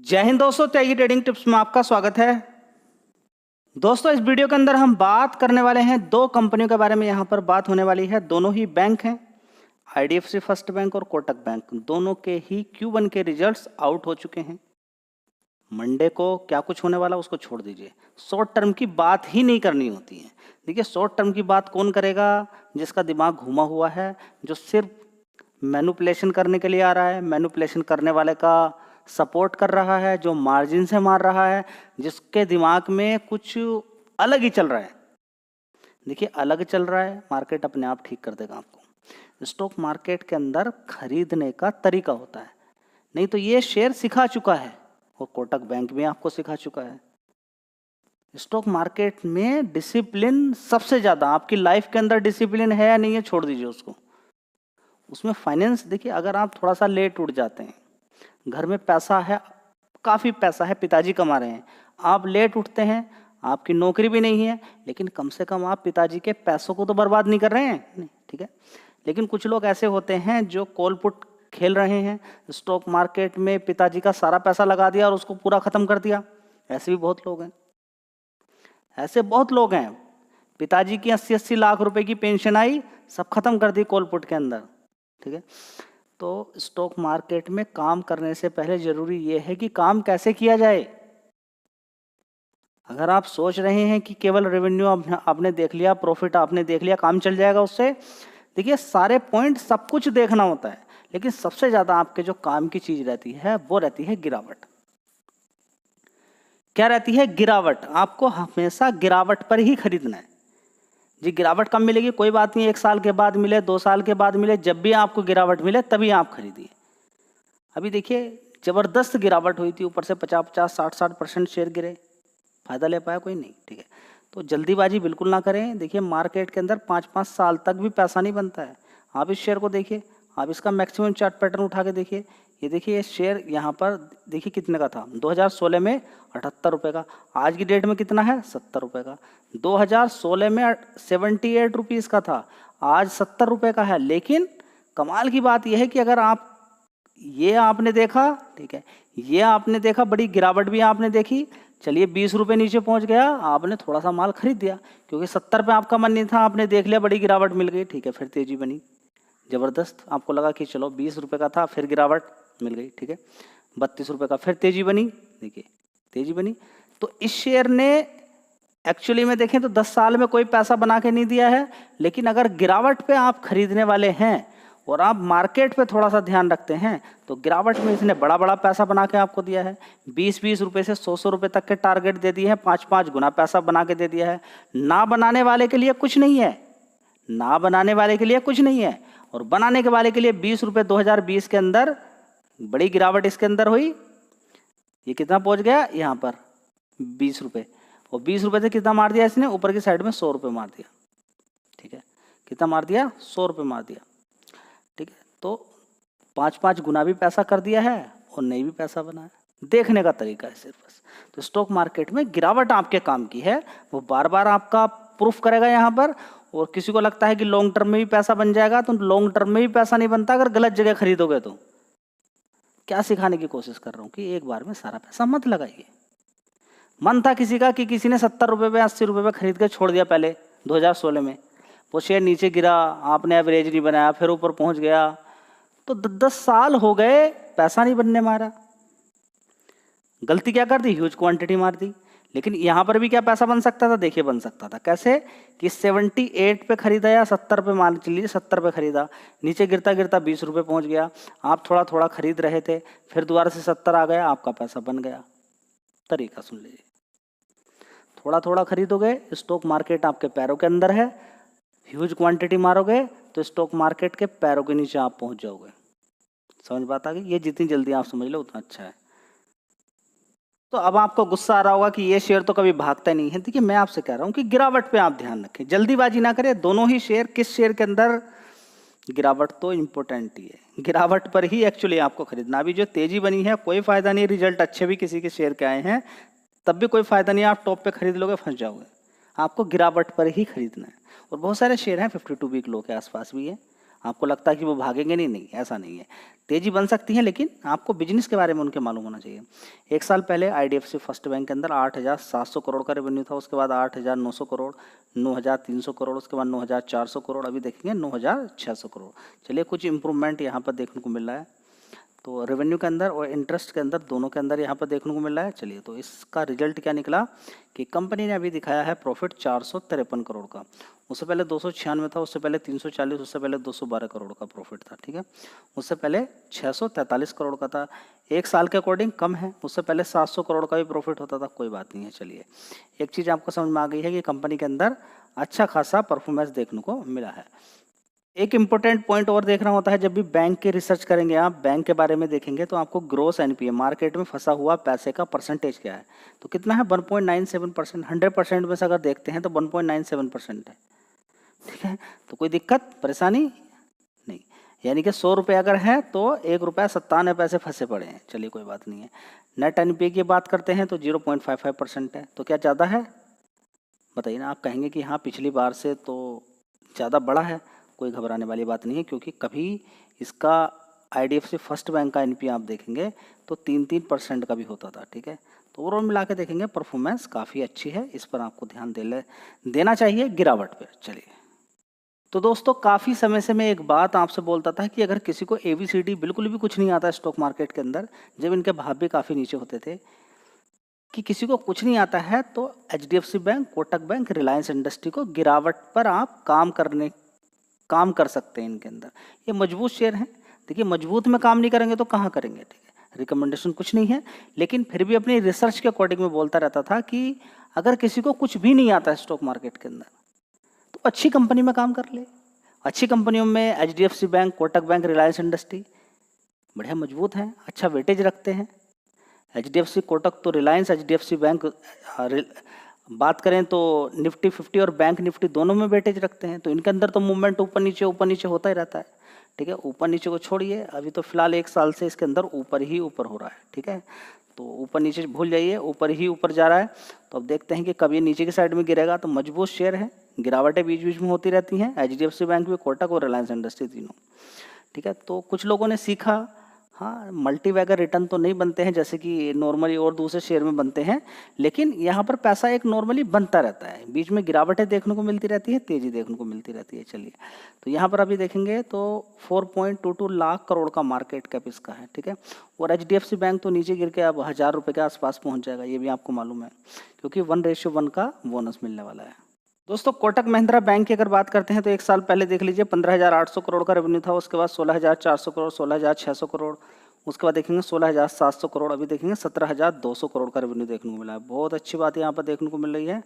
जय हिंद दोस्तों, त्यागी trading tips में आपका स्वागत है। दोस्तों, इस वीडियो के अंदर हम बात करने वाले हैं दो कंपनियों के बारे में। यहाँ पर बात होने वाली है, दोनों ही बैंक हैं, आईडीएफसी फर्स्ट बैंक और कोटक बैंक। दोनों के ही Q1 के रिजल्ट्स आउट हो चुके हैं। मंडे को क्या कुछ होने वाला उसको छोड़ दीजिए, शॉर्ट टर्म की बात ही नहीं करनी होती है। देखिए, शॉर्ट टर्म की बात कौन करेगा? जिसका दिमाग घुमा हुआ है, जो सिर्फ मैनिपुलेशन करने के लिए आ रहा है, मैनिपुलेशन करने वाले का सपोर्ट कर रहा है, जो मार्जिन से मार रहा है, जिसके दिमाग में कुछ अलग ही चल रहा है। देखिए, अलग चल रहा है, मार्केट अपने आप ठीक कर देगा आपको। स्टॉक मार्केट के अंदर खरीदने का तरीका होता है, नहीं तो ये शेयर सिखा चुका है और कोटक बैंक भी आपको सिखा चुका है। स्टॉक मार्केट में डिसिप्लिन सबसे ज़्यादा, आपकी लाइफ के अंदर डिसिप्लिन है या नहीं है छोड़ दीजिए उसको। उसमें फाइनेंस, देखिए, अगर आप थोड़ा सा लेट उठ जाते हैं, घर में पैसा है, काफ़ी पैसा है, पिताजी कमा रहे हैं, आप लेट उठते हैं, आपकी नौकरी भी नहीं है, लेकिन कम से कम आप पिताजी के पैसों को तो बर्बाद नहीं कर रहे हैं, नहीं, ठीक है। लेकिन कुछ लोग ऐसे होते हैं जो कॉल पुट खेल रहे हैं, स्टॉक मार्केट में पिताजी का सारा पैसा लगा दिया और उसको पूरा ख़त्म कर दिया। ऐसे भी बहुत लोग हैं, ऐसे बहुत लोग हैं। पिताजी की 80-80 लाख रुपए की पेंशन आई, सब खत्म कर दी कॉल पुट के अंदर, ठीक है। तो स्टॉक मार्केट में काम करने से पहले जरूरी यह है कि काम कैसे किया जाए। अगर आप सोच रहे हैं कि केवल रेवेन्यू आपने देख लिया, प्रॉफिट आपने देख लिया, काम चल जाएगा उससे, देखिए, सारे पॉइंट सब कुछ देखना होता है, लेकिन सबसे ज्यादा आपके जो काम की चीज रहती है वो रहती है गिरावट। क्या रहती है? गिरावट। आपको हमेशा गिरावट पर ही खरीदना है जी। गिरावट कब मिलेगी? कोई बात नहीं, 1 साल के बाद मिले, 2 साल के बाद मिले, जब भी आपको गिरावट मिले तभी आप खरीदिए। अभी देखिए, जबरदस्त गिरावट हुई थी, ऊपर से 50-50, 60-60% शेयर गिरे, फायदा ले पाया कोई नहीं, ठीक है। तो जल्दीबाजी बिल्कुल ना करें। देखिए, मार्केट के अंदर 5-5 साल तक भी पैसा नहीं बनता है। आप इस शेयर को देखिए, आप इसका मैक्सिमम चार्ट पैटर्न उठा के देखिए। ये देखिए, ये शेयर यहाँ पर देखिए कितने का था, 2016 में 78 रुपये का। आज की डेट में कितना है? 70 रुपये का। 2016 में 78 रुपीज़ का था, आज 70 रुपये का है। लेकिन कमाल की बात यह है कि अगर आप ये आपने देखा, ठीक है, ये आपने देखा, बड़ी गिरावट भी आपने देखी, चलिए 20 रुपये नीचे पहुंच गया, आपने थोड़ा सा माल खरीद दिया, क्योंकि 70 पे आपका मन नहीं था, आपने देख लिया, बड़ी गिरावट मिल गई, ठीक है, फिर तेजी बनी, जबरदस्त। आपको लगा कि चलो 20 रुपये का था, फिर गिरावट मिल गई, ठीक है, 32 रुपये का, फिर तेजी बनी, देखिए तेजी बनी। तो इस शेयर ने एक्चुअली में देखें तो 10 साल में कोई पैसा बना के नहीं दिया है, लेकिन अगर गिरावट पे आप खरीदने वाले हैं और आप मार्केट पे थोड़ा सा ध्यान रखते हैं तो गिरावट में इसने बड़ा बड़ा पैसा बना के आपको दिया है। 20-20 रुपये से 100-100 रुपये तक के टारगेट दे दिए हैं, 5-5 गुना पैसा बना के दे दिया है। ना बनाने वाले के लिए कुछ नहीं है, ना बनाने वाले के लिए कुछ नहीं है, और बनाने के वाले के लिए 20 रुपये 2020 के अंदर बड़ी गिरावट इसके अंदर हुई। ये कितना पहुंच गया? यहाँ पर 20 रुपये, और 20 रुपये से कितना मार दिया इसने? ऊपर की साइड में 100 रुपये मार दिया, ठीक है। कितना मार दिया? 100 रुपये मार दिया, ठीक है। तो 5-5 गुना भी पैसा कर दिया है और नहीं भी पैसा बनाया। देखने का तरीका है सिर्फ बस। तो स्टॉक मार्केट में गिरावट आपके काम की है, वो बार बार आपका प्रूफ करेगा यहाँ पर। और किसी को लगता है कि लॉन्ग टर्म में भी पैसा बन जाएगा, तो लॉन्ग टर्म में भी पैसा नहीं बनता अगर गलत जगह खरीदोगे तो। क्या सिखाने की कोशिश कर रहा हूँ कि एक बार में सारा पैसा मत लगाइए। मन था किसी का कि किसी ने 70 रुपये पे 80 रुपये पे खरीद के छोड़ दिया पहले 2016 में, वो शेयर नीचे गिरा, आपने एवरेज नहीं बनाया, फिर ऊपर पहुंच गया, तो 10 साल हो गए, पैसा नहीं बनने मारा। गलती क्या कर दी? ह्यूज क्वांटिटी मार दी। लेकिन यहां पर भी क्या पैसा बन सकता था? देखिए, बन सकता था। कैसे? कि 78 पे खरीदा या 70 पे, मान लीजिए 70 पे खरीदा, नीचे गिरता गिरता 20 रुपये पहुंच गया, आप थोड़ा थोड़ा खरीद रहे थे, फिर दोबारा से 70 आ गया, आपका पैसा बन गया। तरीका सुन लीजिए, थोड़ा थोड़ा खरीदोगे, स्टॉक मार्केट आपके पैरों के अंदर है, ह्यूज क्वांटिटी मारोगे तो स्टॉक मार्केट के पैरों के नीचे आप पहुंच जाओगे। समझ बात आ गई? ये जितनी जल्दी आप समझ लो उतना अच्छा है। तो अब आपको गुस्सा आ रहा होगा कि ये शेयर तो कभी भागता नहीं है। देखिए, मैं आपसे कह रहा हूं कि गिरावट पे आप ध्यान रखें, जल्दीबाजी ना करें। दोनों ही शेयर, किस शेयर के अंदर गिरावट तो इंपॉर्टेंट ही है, गिरावट पर ही एक्चुअली आपको खरीदना। अभी जो तेजी बनी है कोई फायदा नहीं, रिजल्ट अच्छे भी किसी के शेयर के आए हैं तब भी कोई फायदा नहीं, आप टॉप पे खरीद लोगे फंस जाओगे। आपको गिरावट पर ही खरीदना है। और बहुत सारे शेयर हैं 52 वीक लो के आसपास भी है, आपको लगता है कि वो भागेंगे नहीं, नहीं ऐसा नहीं है। तेजी बन सकती है लेकिन आपको बिजनेस के बारे में उनके मालूम होना चाहिए। एक साल पहले IDFC फर्स्ट बैंक के अंदर 8,700 करोड़ का रेवेन्यू था, उसके बाद 8,900 करोड़, 9,300 करोड़, उसके बाद 9,400 करोड़, अभी देखेंगे 9,600 करोड़। चलिए कुछ इंप्रूवमेंट यहाँ पर देखने को मिल रहा है, तो रेवेन्यू के अंदर और इंटरेस्ट के अंदर दोनों के अंदर यहाँ पर देखने को मिल रहा है। चलिए तो इसका रिजल्ट क्या निकला कि कंपनी ने अभी दिखाया है प्रॉफिट 453 करोड़ का, उससे पहले 296 था, उससे पहले 340, उससे पहले 212 करोड़ का प्रॉफिट था, ठीक है। उससे पहले 643 करोड़ का था, एक साल के अकॉर्डिंग कम है। उससे पहले 700 करोड़ का भी प्रॉफिट होता था, कोई बात नहीं है। चलिए एक चीज़ आपको समझ में आ गई है कि कंपनी के अंदर अच्छा खासा परफॉर्मेंस देखने को मिला है। एक इम्पोर्टेंट पॉइंट और देखना होता है, जब भी बैंक की रिसर्च करेंगे आप, बैंक के बारे में देखेंगे तो आपको ग्रोस NPA, मार्केट में फंसा हुआ पैसे का परसेंटेज क्या है, तो कितना है 1.97%। 100% में से अगर देखते हैं तो 1.97% है, ठीक है। तो कोई दिक्कत परेशानी नहीं, यानी कि 100 रुपये अगर है तो 1 रुपया 97 पैसे फंसे पड़े हैं। चलिए कोई बात नहीं है। नेट NPA की बात करते हैं तो 0.55% है, तो क्या ज़्यादा है बताइए ना। आप कहेंगे कि हाँ पिछली बार से तो ज़्यादा बड़ा है, कोई घबराने वाली बात नहीं है, क्योंकि कभी इसका IDFC फर्स्ट बैंक का NPA आप देखेंगे तो 3% का भी होता था, ठीक है। तो ओवरऑल मिला के देखेंगे परफॉर्मेंस काफ़ी अच्छी है, इस पर आपको ध्यान देना चाहिए गिरावट पर। चलिए तो दोस्तों काफ़ी समय से मैं एक बात आपसे बोलता था कि अगर किसी को ABCD बिल्कुल भी कुछ नहीं आता स्टॉक मार्केट के अंदर, जब इनके भाव भी काफ़ी नीचे होते थे, कि किसी को कुछ नहीं आता है, तो HDFC bank, Kotak bank, Reliance industry को गिरावट पर आप काम कर सकते हैं इनके अंदर। ये मजबूत शेयर हैं। देखिए मजबूत में काम नहीं करेंगे तो कहाँ करेंगे, ठीक है। रिकमेंडेशन कुछ नहीं है, लेकिन फिर भी अपनी रिसर्च के अकॉर्डिंग में बोलता रहता था कि अगर किसी को कुछ भी नहीं आता है स्टॉक मार्केट के अंदर तो अच्छी कंपनी में काम कर ले। अच्छी कंपनियों में HDFC bank, Kotak bank, Reliance industry बढ़िया मजबूत हैं, अच्छा वेटेज रखते हैं। HDFC, कोटक तो रिलायंस, HDFC बैंक बात करें तो निफ्टी 50 और बैंक निफ्टी दोनों में वेटेज रखते हैं, तो इनके अंदर तो मूवमेंट ऊपर नीचे होता ही रहता है, ठीक है। ऊपर नीचे को छोड़िए, अभी तो फिलहाल एक साल से इसके अंदर ऊपर ही ऊपर हो रहा है, ठीक है। तो ऊपर नीचे भूल जाइए, ऊपर ही ऊपर जा रहा है। तो अब देखते हैं कि कब ये नीचे की साइड में गिरेगा। तो मजबूत शेयर है, गिरावटें बीच बीच में होती रहती हैं, HDFC बैंक भी, कोटक और रिलायंस इंडस्ट्री तीनों, ठीक है। तो कुछ लोगों ने सीखा, हाँ मल्टीबैगर रिटर्न तो नहीं बनते हैं जैसे कि नॉर्मली और दूसरे शेयर में बनते हैं, लेकिन यहाँ पर पैसा एक नॉर्मली बनता रहता है, बीच में गिरावटें देखने को मिलती रहती है, तेजी देखने को मिलती रहती है। चलिए तो यहाँ पर अभी देखेंगे तो 4.22 लाख करोड़ का मार्केट कैप इसका है, ठीक है। और HDFC बैंक तो नीचे गिर के अब 1,000 रुपये के आसपास पहुँच जाएगा, ये भी आपको मालूम है, क्योंकि 1:1 का बोनस मिलने वाला है। दोस्तों कोटक महिंद्रा बैंक की अगर बात करते हैं तो एक साल पहले देख लीजिए 15,800 करोड़ का रेवेन्यू था, उसके बाद 16,400 करोड़, 16,600 करोड़, उसके बाद देखेंगे 16,700 करोड़, अभी देखेंगे 17,200 करोड़ का रेवेन्यू देखने को मिला है। बहुत अच्छी बात यहाँ पर देखने को मिल रही है।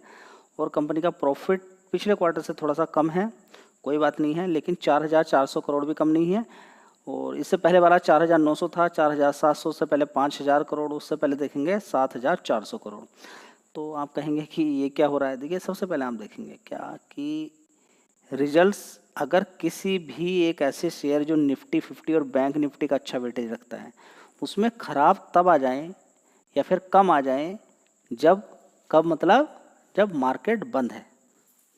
और कंपनी का प्रॉफिट पिछले क्वार्टर से थोड़ा सा कम है, कोई बात नहीं है, लेकिन 4,400 करोड़ भी कम नहीं है। और इससे पहले वाला 4,900 था, 4,700 से पहले 5,000 करोड़, उससे पहले देखेंगे 7,400 करोड़। तो आप कहेंगे कि ये क्या हो रहा है। देखिए सबसे पहले हम देखेंगे क्या कि रिजल्ट्स, अगर किसी भी एक ऐसे शेयर जो निफ्टी 50 और बैंक निफ्टी का अच्छा वेटेज रखता है, उसमें ख़राब तब आ जाएं या फिर कम आ जाएं कब मतलब जब मार्केट बंद है।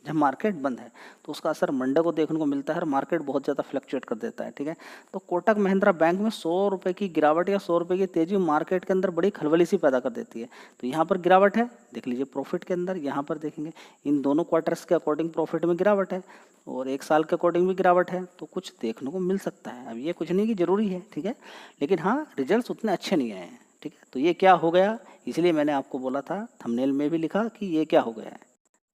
जब मार्केट बंद है तो उसका असर मंडे को देखने को मिलता है और मार्केट बहुत ज़्यादा फ्लक्चुएट कर देता है, ठीक है। तो कोटक महिंद्रा बैंक में 100 रुपये की गिरावट या 100 रुपये की तेजी मार्केट के अंदर बड़ी खलबली सी पैदा कर देती है। तो यहाँ पर गिरावट है, देख लीजिए प्रॉफिट के अंदर, यहाँ पर देखेंगे इन दोनों क्वार्टर्स के अकॉर्डिंग प्रॉफिट में गिरावट है और एक साल के अकॉर्डिंग भी गिरावट है, तो कुछ देखने को मिल सकता है। अब ये कुछ नहीं कि ज़रूरी है, ठीक है, लेकिन हाँ रिजल्ट उतने अच्छे नहीं आए हैं, ठीक है। तो ये क्या हो गया, इसलिए मैंने आपको बोला था, थंबनेल में भी लिखा कि ये क्या हो गया है।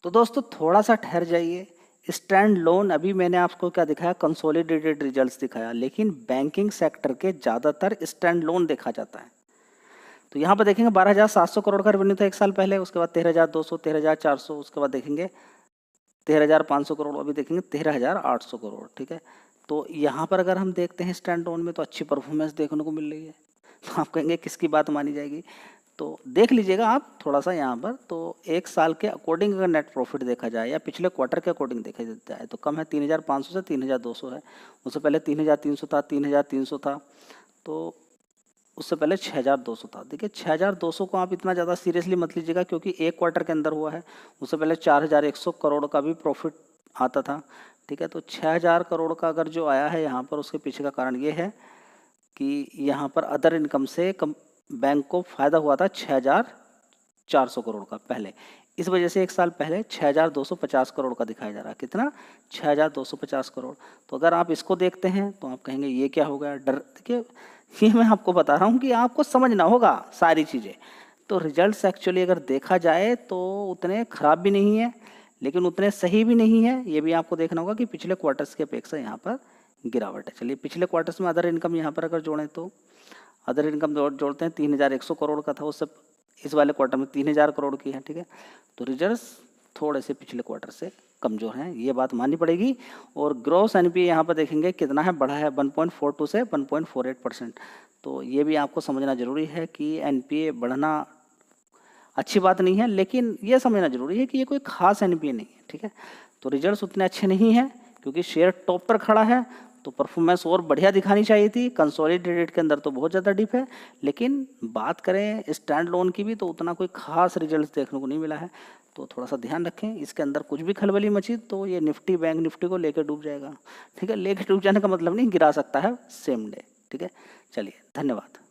तो दोस्तों थोड़ा सा ठहर जाइए। स्टैंड लोन अभी मैंने आपको क्या दिखाया, कंसोलिडेटेड रिजल्ट्स दिखाया, लेकिन बैंकिंग सेक्टर के ज़्यादातर स्टैंड लोन देखा जाता है। तो यहाँ पर देखेंगे 12,700 करोड़ का रेवेन्यू था एक साल पहले, उसके बाद 13,200, 13,400, उसके बाद देखेंगे 13,500 करोड़, अभी देखेंगे 13,800 करोड़, ठीक है। तो यहाँ पर अगर हम देखते हैं स्टैंड लोन में तो अच्छी परफॉर्मेंस देखने को मिल रही है। तो आप कहेंगे किसकी बात मानी जाएगी, तो देख लीजिएगा आप थोड़ा सा यहाँ पर। तो एक साल के अकॉर्डिंग अगर नेट प्रॉफिट देखा जाए या पिछले क्वार्टर के अकॉर्डिंग देखा जाए तो कम है, 3,500 से 3,200 है। उससे पहले 3,300 था, 3,300 था, तो उससे पहले 6,200 था। देखिए 6,200 को आप इतना ज़्यादा सीरियसली मत लीजिएगा, क्योंकि एक क्वार्टर के अंदर हुआ है। उससे पहले 4,100 करोड़ का भी प्रॉफिट आता था, ठीक है। तो 6000 करोड़ का अगर जो आया है यहाँ पर, उसके पीछे का कारण ये है कि यहाँ पर अदर इनकम से बैंक को फ़ायदा हुआ था 6400 करोड़ का पहले। इस वजह से एक साल पहले 6250 करोड़ का दिखाया जा रहा है। कितना? 6250 करोड़। तो अगर आप इसको देखते हैं तो आप कहेंगे ये क्या हो गया, डर। देखिए, ये मैं आपको बता रहा हूँ कि आपको समझना होगा सारी चीज़ें। तो रिजल्ट्स एक्चुअली अगर देखा जाए तो उतने ख़राब भी नहीं है, लेकिन उतने सही भी नहीं है। ये भी आपको देखना होगा कि पिछले क्वार्टर्स की अपेक्षा यहाँ पर गिरावट है। चलिए, पिछले क्वार्टर्स में अदर इनकम यहाँ पर अगर जोड़ें तो अदर इनकम जोड़ते हैं 3100 करोड़ का था, उससे इस वाले क्वार्टर में 3000 करोड़ की है। ठीक है। तो रिजल्ट्स थोड़े से पिछले क्वार्टर से कमज़ोर हैं, ये बात माननी पड़ेगी। और ग्रॉस एनपीए यहाँ पर देखेंगे कितना है, बढ़ा है 1.42 से 1.48%। तो ये भी आपको समझना जरूरी है कि एनपीए बढ़ना अच्छी बात नहीं है, लेकिन ये समझना जरूरी है कि ये कोई खास एनपीए नहीं है। ठीक है। तो रिजल्ट्स उतने अच्छे नहीं हैं क्योंकि शेयर टॉप पर खड़ा है, तो परफॉर्मेंस और बढ़िया दिखानी चाहिए थी। कंसोलिडेटेड के अंदर तो बहुत ज़्यादा डिप है, लेकिन बात करें स्टैंड लोन की भी तो उतना कोई खास रिजल्ट देखने को नहीं मिला है। तो थोड़ा सा ध्यान रखें, इसके अंदर कुछ भी खलबली मची तो ये निफ्टी, बैंक निफ्टी को लेकर डूब जाएगा। ठीक है। लेकर डूब जाने का मतलब नहीं, गिरा सकता है सेम डे। ठीक है। चलिए, धन्यवाद।